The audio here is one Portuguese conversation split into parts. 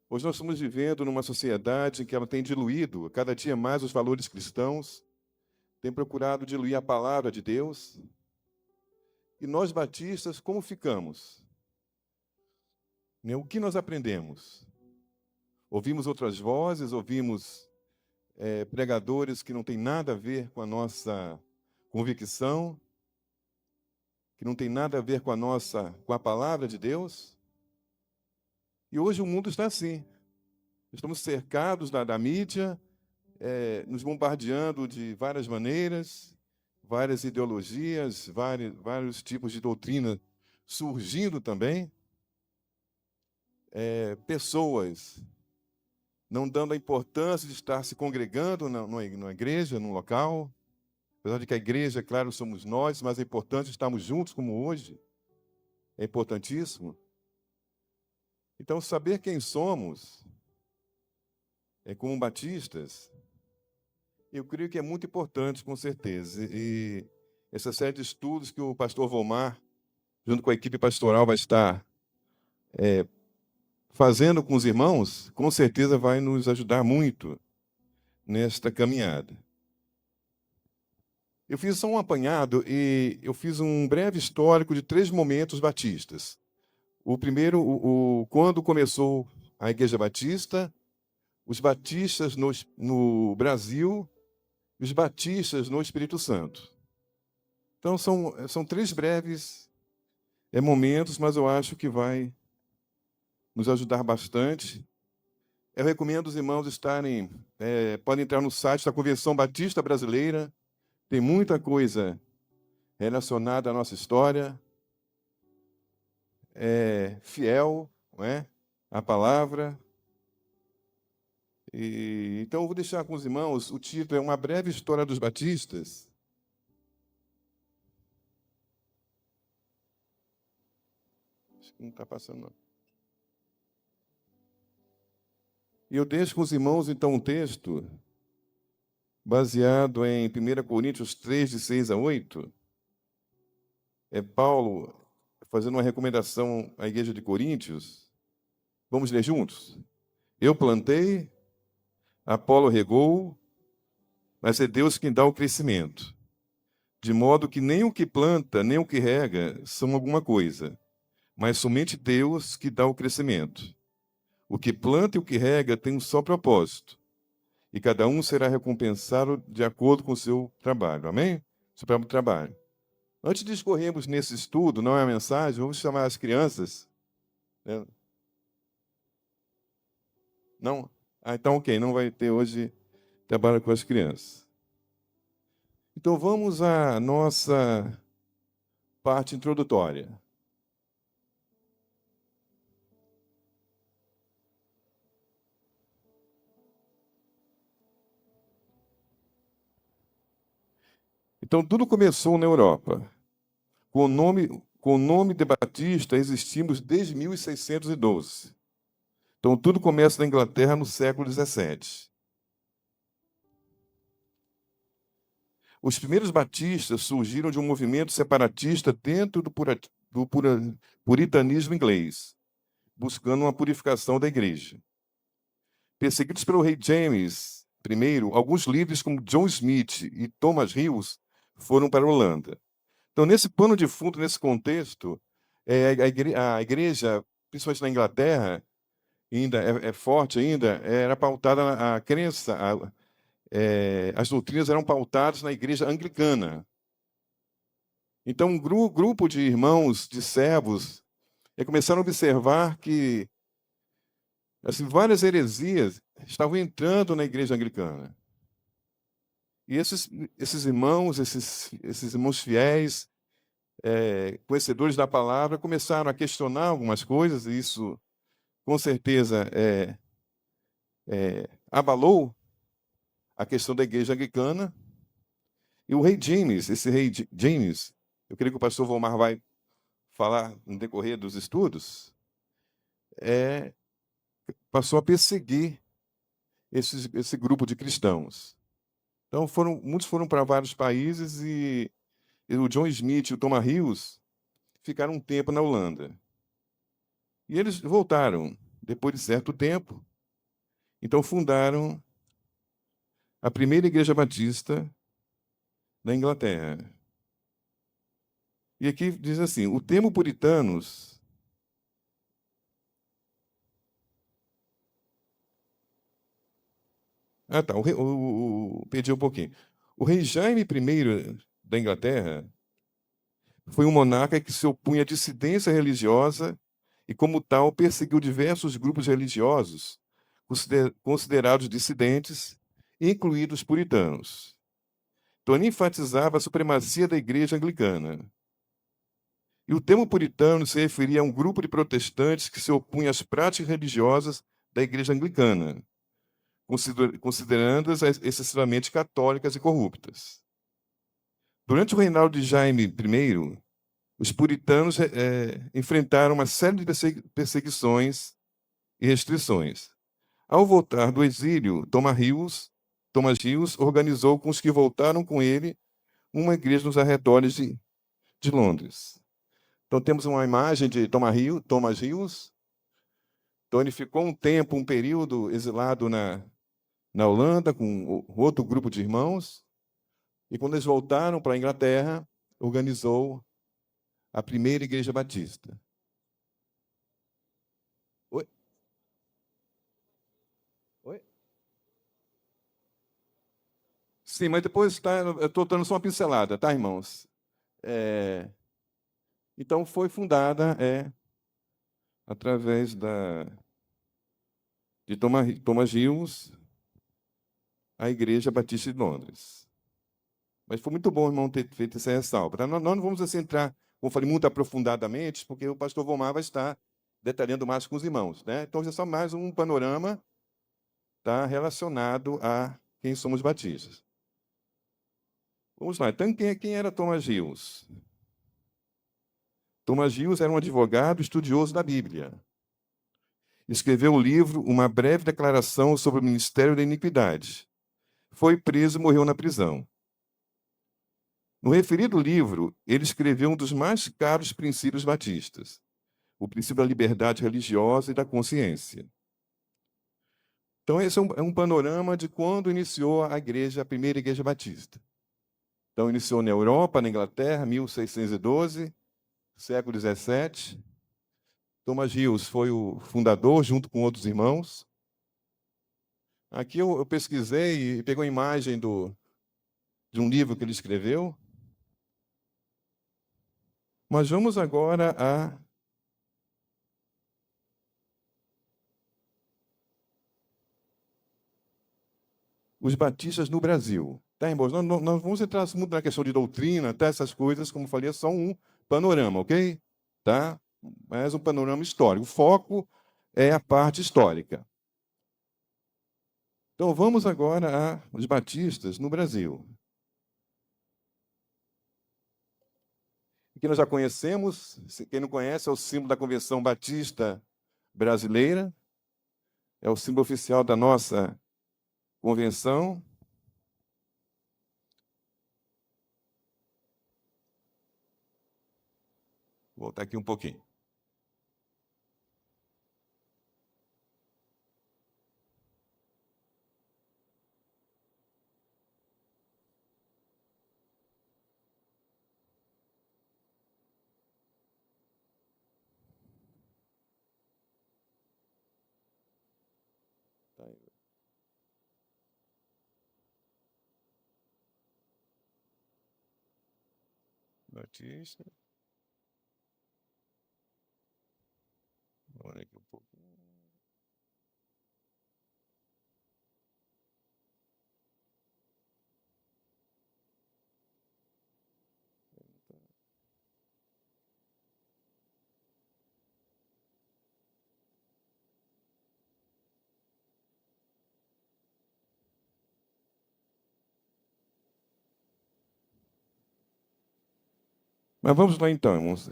Hoje nós estamos vivendo numa sociedade em que ela tem diluído cada dia mais os valores cristãos, tem procurado diluir a palavra de Deus. E nós batistas, como ficamos? Né? O que nós aprendemos? Ouvimos outras vozes, ouvimos pregadores que não têm nada a ver com a nossa convicção, que não tem nada a ver com a palavra de Deus. E hoje o mundo está assim. Estamos cercados da mídia, nos bombardeando de várias maneiras, várias ideologias, vários tipos de doutrina surgindo também. Pessoas não dando a importância de estar se congregando na igreja, num local. Apesar de que a igreja, claro, somos nós, mas é importante estarmos juntos como hoje. É importantíssimo. Então, saber quem somos, como batistas, eu creio que é muito importante, com certeza. E essa série de estudos que o pastor Volmar, junto com a equipe pastoral, vai estar fazendo com os irmãos, com certeza vai nos ajudar muito nesta caminhada. Eu fiz só um apanhado e eu fiz um breve histórico de 3 momentos batistas. O primeiro, quando começou a Igreja Batista, os batistas no Brasil e os batistas no Espírito Santo. Então, são 3 breves momentos, mas eu acho que vai nos ajudar bastante. Eu recomendo os irmãos podem entrar no site da Convenção Batista Brasileira, tem muita coisa relacionada à nossa história, fiel, não é? A palavra. Então, eu vou deixar com os irmãos, o título é Uma Breve História dos Batistas. Acho que não está passando, não. E eu deixo com os irmãos, então, um texto baseado em 1 Coríntios 3, de 6 a 8. É Paulo fazendo uma recomendação à igreja de Coríntios. Vamos ler juntos? Eu plantei, Apolo regou, mas é Deus quem dá o crescimento. De modo que nem o que planta, nem o que rega são alguma coisa, mas somente Deus que dá o crescimento. O que planta e o que rega tem um só propósito, e cada um será recompensado de acordo com o seu trabalho. Amém? Seu próprio trabalho. Antes de discorrermos nesse estudo, não é a mensagem, vamos chamar as crianças. Né? Não? Então, ok, não vai ter hoje trabalho com as crianças. Então, vamos à nossa parte introdutória. Então, tudo começou na Europa. Com o nome de Batista, existimos desde 1612. Então, tudo começa na Inglaterra no século XVII. Os primeiros batistas surgiram de um movimento separatista dentro do puritanismo inglês, buscando uma purificação da igreja. Perseguidos pelo rei James I, alguns líderes como John Smith e Thomas Hughes foram para a Holanda. Então, nesse pano de fundo, nesse contexto, a igreja, principalmente na Inglaterra, ainda é forte ainda, era pautada a crença, as doutrinas eram pautadas na igreja anglicana. Então, um grupo de irmãos, de servos, começaram a observar que assim, várias heresias estavam entrando na igreja anglicana. E esses irmãos, esses irmãos fiéis, conhecedores da palavra, começaram a questionar algumas coisas, e isso, com certeza, abalou a questão da igreja anglicana. E o rei James, James, eu creio que o pastor Volmar vai falar no decorrer dos estudos, passou a perseguir esse grupo de cristãos. Então, muitos foram para vários países e o John Smith e o Thomas Hughes ficaram um tempo na Holanda. E eles voltaram, depois de certo tempo, então fundaram a primeira igreja batista da Inglaterra. E aqui diz assim: o termo puritanos tá. Perdi um pouquinho. O rei Jaime I da Inglaterra foi um monarca que se opunha à dissidência religiosa e, como tal, perseguiu diversos grupos religiosos considerados dissidentes, incluídos os puritanos. Então, ele enfatizava a supremacia da igreja anglicana. E o termo puritano se referia a um grupo de protestantes que se opunha às práticas religiosas da igreja anglicana, considerando-as excessivamente católicas e corruptas. Durante o reinado de Jaime I, os puritanos enfrentaram uma série de perseguições e restrições. Ao voltar do exílio, Thomas Hughes organizou com os que voltaram com ele uma igreja nos arredores de Londres. Então, temos uma imagem de Thomas Hughes. Então, ele ficou um período exilado na Holanda com outro grupo de irmãos. E, quando eles voltaram para a Inglaterra, organizou a primeira igreja batista. Oi? Oi? Sim, mas depois eu estou dando só uma pincelada, tá, irmãos? Então, foi fundada através de Thomas Hughes, a Igreja Batista de Londres. Mas foi muito bom, irmão, ter feito essa ressalva. Nós não vamos assim, entrar, como eu falei, muito aprofundadamente, porque o pastor Vomar vai estar detalhando mais com os irmãos. Né? Então, já é só mais um panorama relacionado a quem somos batistas. Vamos lá. Então, quem era Thomas Hughes? Thomas Hughes era um advogado estudioso da Bíblia. Escreveu o livro Uma Breve Declaração sobre o Ministério da Iniquidade. Foi preso e morreu na prisão. No referido livro, ele escreveu um dos mais caros princípios batistas, o princípio da liberdade religiosa e da consciência. Então, esse é um panorama de quando iniciou a primeira igreja batista. Então, iniciou na Europa, na Inglaterra, 1612, século XVII. Thomas Hughes foi o fundador, junto com outros irmãos. Aqui eu pesquisei e peguei uma imagem de um livro que ele escreveu. Mas vamos agora os batistas no Brasil. Tá, irmãos? Nós vamos entrar muito na questão de doutrina, tá? Essas coisas, como eu falei, é só um panorama, ok? Tá? Mas um panorama histórico. O foco é a parte histórica. Então, vamos agora aos batistas no Brasil. Que nós já conhecemos, quem não conhece, é o símbolo da Convenção Batista Brasileira, é o símbolo oficial da nossa convenção. Vou voltar aqui um pouquinho. Batista. Olha aqui um pouco. Mas vamos lá então, irmãos.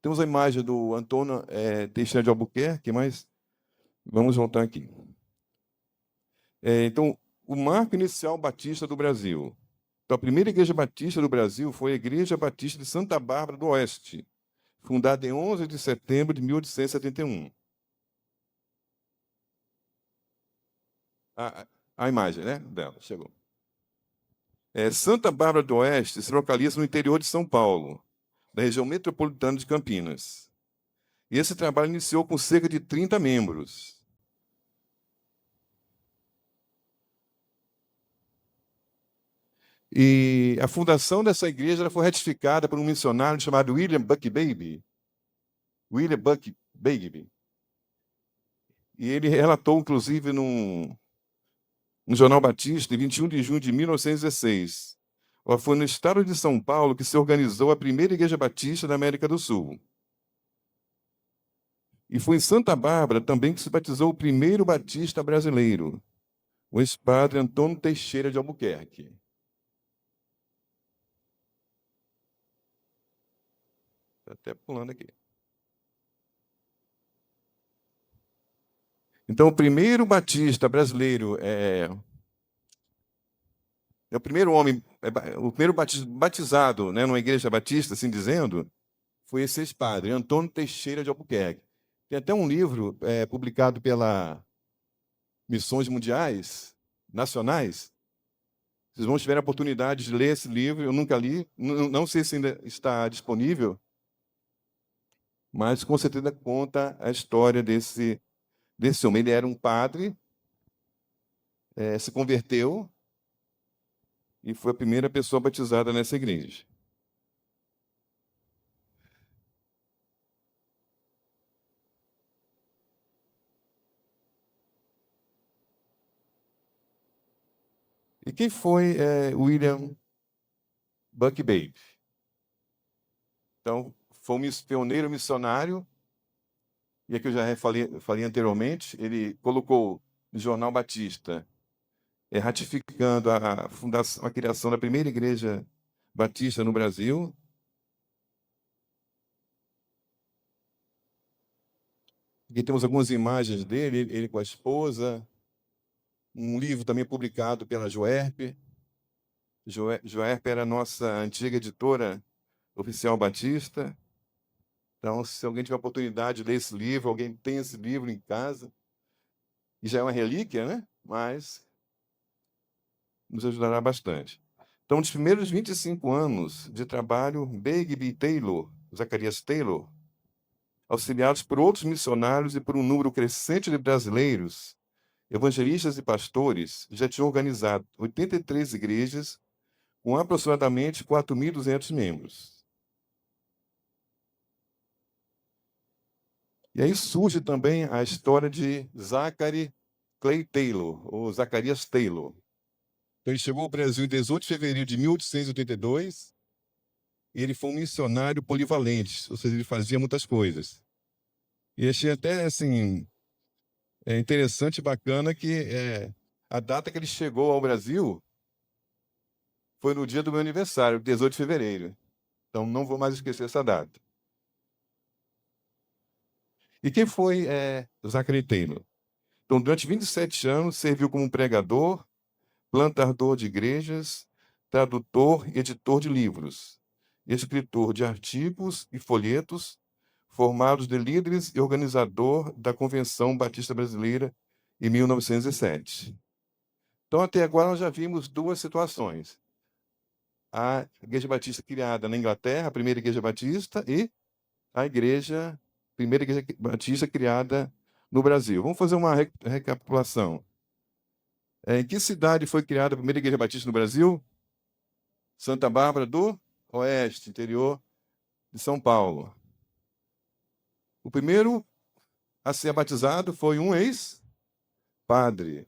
Temos a imagem do Antônio Teixeira de Albuquerque, mas vamos voltar aqui. Então, o marco inicial batista do Brasil. Então, a primeira igreja batista do Brasil foi a Igreja Batista de Santa Bárbara do Oeste, fundada em 11 de setembro de 1871. a imagem, né, dela, chegou. Santa Bárbara do Oeste se localiza no interior de São Paulo, da região metropolitana de Campinas. E esse trabalho iniciou com cerca de 30 membros. E a fundação dessa igreja foi ratificada por um missionário chamado William Buck Baby. William Buck Baby. E ele relatou, inclusive, no Jornal Batista, em 21 de junho de 1916. Foi no estado de São Paulo que se organizou a primeira igreja batista da América do Sul. E foi em Santa Bárbara também que se batizou o primeiro batista brasileiro, o ex-padre Antônio Teixeira de Albuquerque. Estou até pulando aqui. Então, o primeiro batista brasileiro o primeiro homem, o primeiro batizado, né, numa igreja batista, assim dizendo, foi esse ex-padre, Antônio Teixeira de Albuquerque. Tem até um livro publicado pela Missões Mundiais Nacionais. Vocês vão tiver a oportunidade de ler esse livro. Eu nunca li, não sei se ainda está disponível, mas com certeza conta a história desse homem. Ele era um padre, se converteu e foi a primeira pessoa batizada nessa igreja. E quem foi William Buck Babe? Então, foi um pioneiro missionário, e aqui eu já falei anteriormente, ele colocou no Jornal Batista, ratificando a fundação, a criação da primeira igreja batista no Brasil. Aqui temos algumas imagens dele, ele com a esposa, um livro também publicado pela Joerp. Joerp era a nossa antiga editora oficial batista. Então, se alguém tiver a oportunidade de ler esse livro, alguém tem esse livro em casa, e já é uma relíquia, né? Mas nos ajudará bastante. Então, nos primeiros 25 anos de trabalho, Babe e Taylor, Zacarias Taylor, auxiliados por outros missionários e por um número crescente de brasileiros, evangelistas e pastores, já tinham organizado 83 igrejas com aproximadamente 4.200 membros. E aí surge também a história de Zachary Clay Taylor, ou Zacarias Taylor. Então, ele chegou ao Brasil em 18 de fevereiro de 1882, e ele foi um missionário polivalente, ou seja, ele fazia muitas coisas. E achei até assim, interessante e bacana que a data que ele chegou ao Brasil foi no dia do meu aniversário, 18 de fevereiro. Então, não vou mais esquecer essa data. E quem foi Zachary Taylor? Então, durante 27 anos, serviu como pregador, plantador de igrejas, tradutor e editor de livros, escritor de artigos e folhetos, formados de líderes e organizador da Convenção Batista Brasileira em 1907. Então, até agora, nós já vimos duas situações. A Igreja Batista criada na Inglaterra, a primeira Igreja Batista, e a primeira Igreja Batista criada no Brasil. Vamos fazer uma recapitulação. Em que cidade foi criada a primeira Igreja Batista no Brasil? Santa Bárbara do Oeste, interior de São Paulo. O primeiro a ser batizado foi um ex-padre.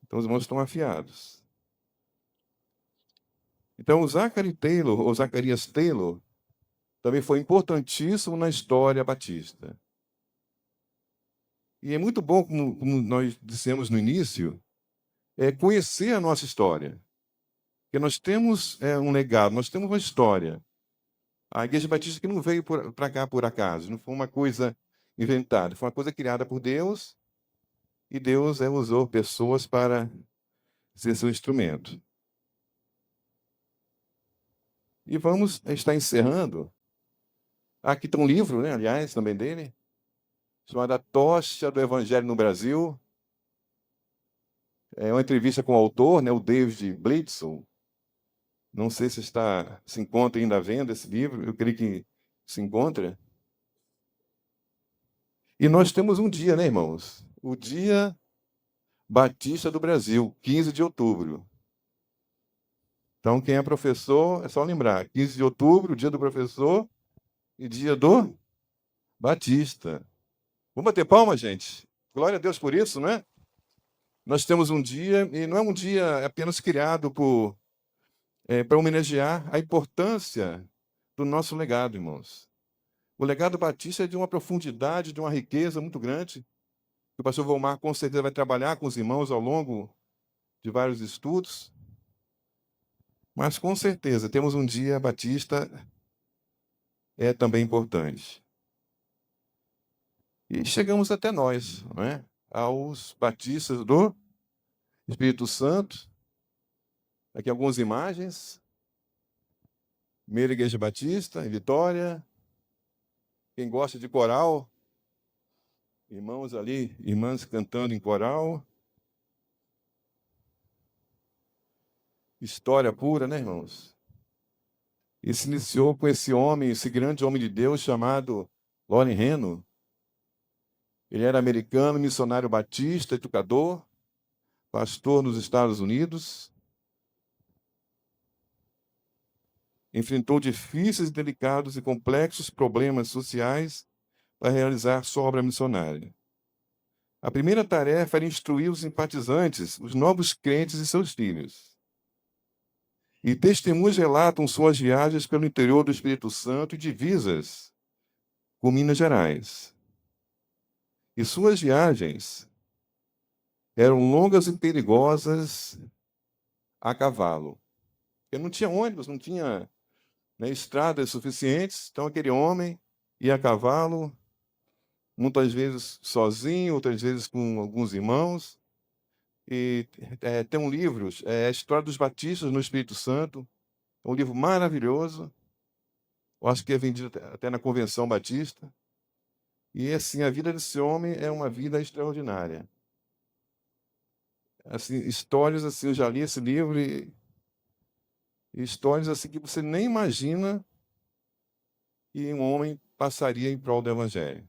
Então, os irmãos estão afiados. Então, o Zachary Taylor, ou Zacarias Taylor, também foi importantíssimo na história batista. E é muito bom, como nós dissemos no início, conhecer a nossa história. Porque nós temos um legado, nós temos uma história. A Igreja Batista que não veio para cá por acaso, não foi uma coisa inventada, foi uma coisa criada por Deus, e Deus usou pessoas para ser seu instrumento. E vamos estar encerrando. Aqui tem um livro, né, aliás, também dele, chamado A Tocha do Evangelho no Brasil, É uma entrevista com o autor, né, o David Bledsoe. Não sei se encontra ainda à venda esse livro, eu creio que se encontra. E nós temos um dia, né, irmãos? O Dia Batista do Brasil, 15 de outubro. Então, quem é professor, é só lembrar: 15 de outubro, Dia do Professor e Dia do Batista. Vamos bater palma, gente? Glória a Deus por isso, não é? Nós temos um dia, e não é um dia apenas criado para homenagear a importância do nosso legado, irmãos. O legado batista é de uma profundidade, de uma riqueza muito grande. O pastor Volmar com certeza vai trabalhar com os irmãos ao longo de vários estudos. Mas com certeza temos um dia batista é também importante. E chegamos até nós, não é? Aos batistas do Espírito Santo. Aqui algumas imagens. Primeira Igreja Batista, em Vitória. Quem gosta de coral, irmãos ali, irmãs cantando em coral. História pura, né, irmãos? E se iniciou com esse homem, esse grande homem de Deus chamado Loren Reno. Ele era americano, missionário batista, educador, pastor nos Estados Unidos. Enfrentou difíceis, delicados e complexos problemas sociais para realizar sua obra missionária. A primeira tarefa era instruir os simpatizantes, os novos crentes e seus filhos. E testemunhos relatam suas viagens pelo interior do Espírito Santo e divisas com Minas Gerais. E suas viagens eram longas e perigosas a cavalo. Porque não tinha ônibus, não tinha, né, estradas suficientes, então aquele homem ia a cavalo, muitas vezes sozinho, outras vezes com alguns irmãos. E tem um livro, a História dos Batistas no Espírito Santo, é um livro maravilhoso. Eu acho que é vendido até na Convenção Batista. E assim, a vida desse homem é uma vida extraordinária. Assim, histórias assim, eu já li esse livro e histórias assim que você nem imagina que um homem passaria em prol do evangelho.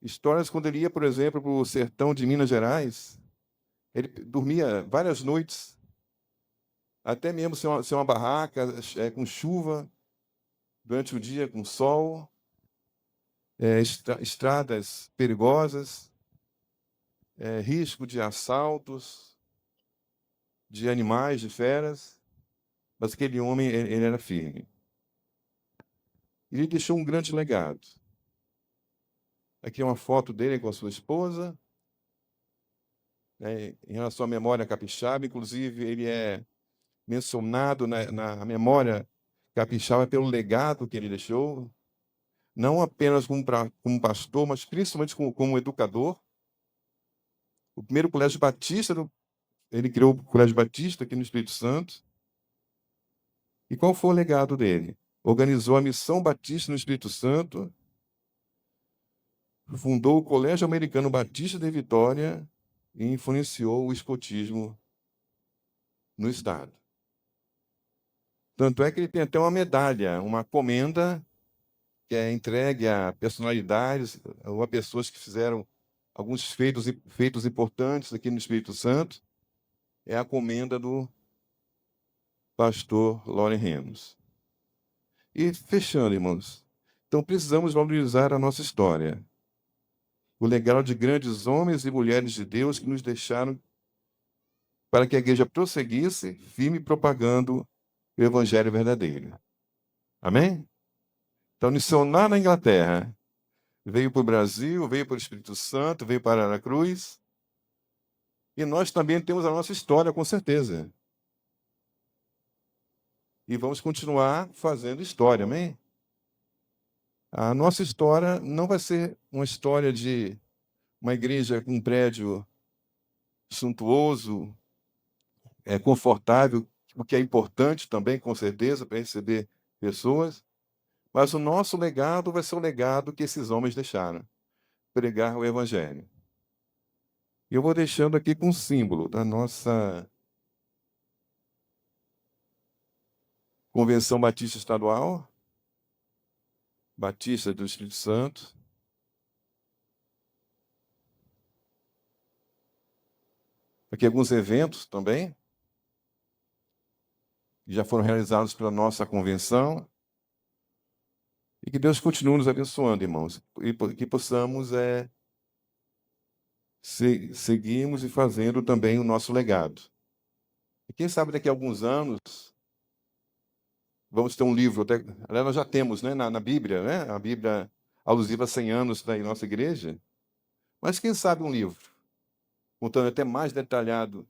Histórias quando ele ia, por exemplo, para o sertão de Minas Gerais, ele dormia várias noites, até mesmo sem uma barraca, com chuva, durante o dia com sol, estradas perigosas, risco de assaltos, de animais, de feras, mas aquele homem ele era firme. Ele deixou um grande legado. Aqui é uma foto dele com a sua esposa, né, em relação à memória capixaba, inclusive ele é mencionado na memória capixaba pelo legado que ele deixou, não apenas como pastor, mas principalmente como educador. O primeiro colégio batista, ele criou o Colégio Batista aqui no Espírito Santo. E qual foi o legado dele? Organizou a Missão Batista no Espírito Santo, fundou o Colégio Americano Batista de Vitória e influenciou o escotismo no estado. Tanto é que ele tem até uma medalha, uma comenda que é entregue a personalidades ou a pessoas que fizeram alguns feitos importantes aqui no Espírito Santo. É a comenda do pastor Loren Renos. E fechando, irmãos, então precisamos valorizar a nossa história, o legado de grandes homens e mulheres de Deus que nos deixaram para que a igreja prosseguisse firme propagando o evangelho verdadeiro. Amém? Então, missionar na Inglaterra, veio para o Brasil, veio para o Espírito Santo, veio para Aracruz. E nós também temos a nossa história, com certeza. E vamos continuar fazendo história, amém? A nossa história não vai ser uma história de uma igreja com um prédio suntuoso, confortável, o que é importante também, com certeza, para receber pessoas. Mas o nosso legado vai ser o legado que esses homens deixaram, pregar o evangelho. Eu vou deixando aqui com o símbolo da nossa Convenção Batista Estadual, Batista do Espírito Santo. Aqui alguns eventos também, que já foram realizados pela nossa convenção. E que Deus continue nos abençoando, irmãos, e que possamos seguirmos e fazendo também o nosso legado. E quem sabe daqui a alguns anos vamos ter um livro, aliás, nós já temos, né, na Bíblia, né, a Bíblia alusiva a 100 anos da nossa igreja, mas quem sabe um livro, contando até mais detalhado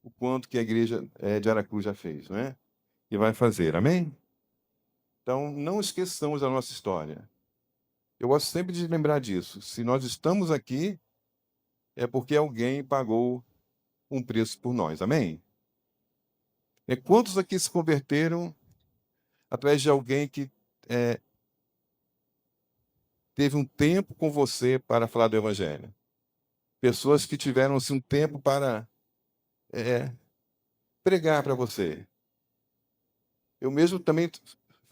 o quanto que a igreja de Aracruz já fez, né, e vai fazer, amém? Então, não esqueçamos a nossa história. Eu gosto sempre de lembrar disso. Se nós estamos aqui, é porque alguém pagou um preço por nós, amém? Quantos aqui se converteram através de alguém que teve um tempo com você para falar do Evangelho? Pessoas que tiveram assim, um tempo para pregar para você. Eu mesmo também,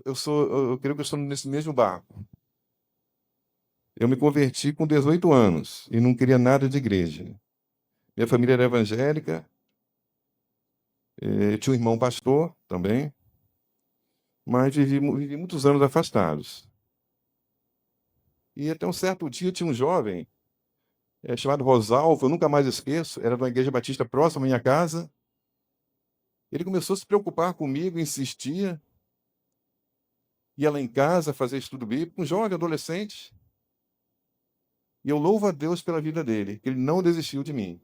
eu creio que eu estou nesse mesmo barco. Eu me converti com 18 anos e não queria nada de igreja. Minha família era evangélica, tinha um irmão pastor também, mas vivi muitos anos afastados. E até um certo dia tinha um jovem chamado Rosalvo, eu nunca mais esqueço, era de uma igreja batista próxima à minha casa. Ele começou a se preocupar comigo, insistia, ia lá em casa fazer estudo bíblico, um jovem adolescente. E eu louvo a Deus pela vida dele, que ele não desistiu de mim.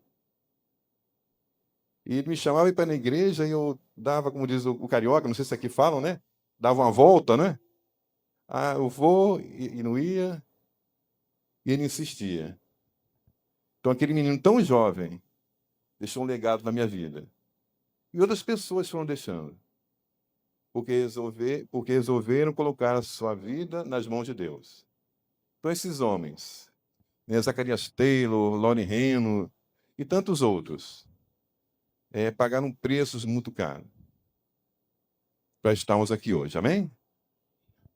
E ele me chamava para ir na igreja e eu dava, como diz o carioca, não sei se aqui falam, né? Dava uma volta, né? Ah, eu vou, e não ia, e ele insistia. Então, aquele menino tão jovem deixou um legado na minha vida. E outras pessoas foram deixando, porque resolveram colocar a sua vida nas mãos de Deus. Então, esses homens, né, Zacarias Taylor, Lone Reno e tantos outros, pagaram preços muito caros para estarmos aqui hoje, amém?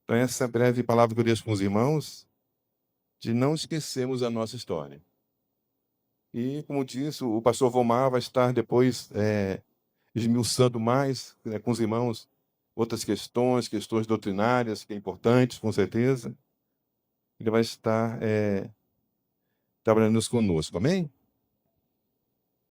Então, essa breve palavra que eu deixo com os irmãos, de não esquecermos a nossa história. E, como disse, o pastor Vomar vai estar depois esmiuçando mais com os irmãos outras questões doutrinárias, que é importante, com certeza. Ele vai estar trabalhando conosco, amém?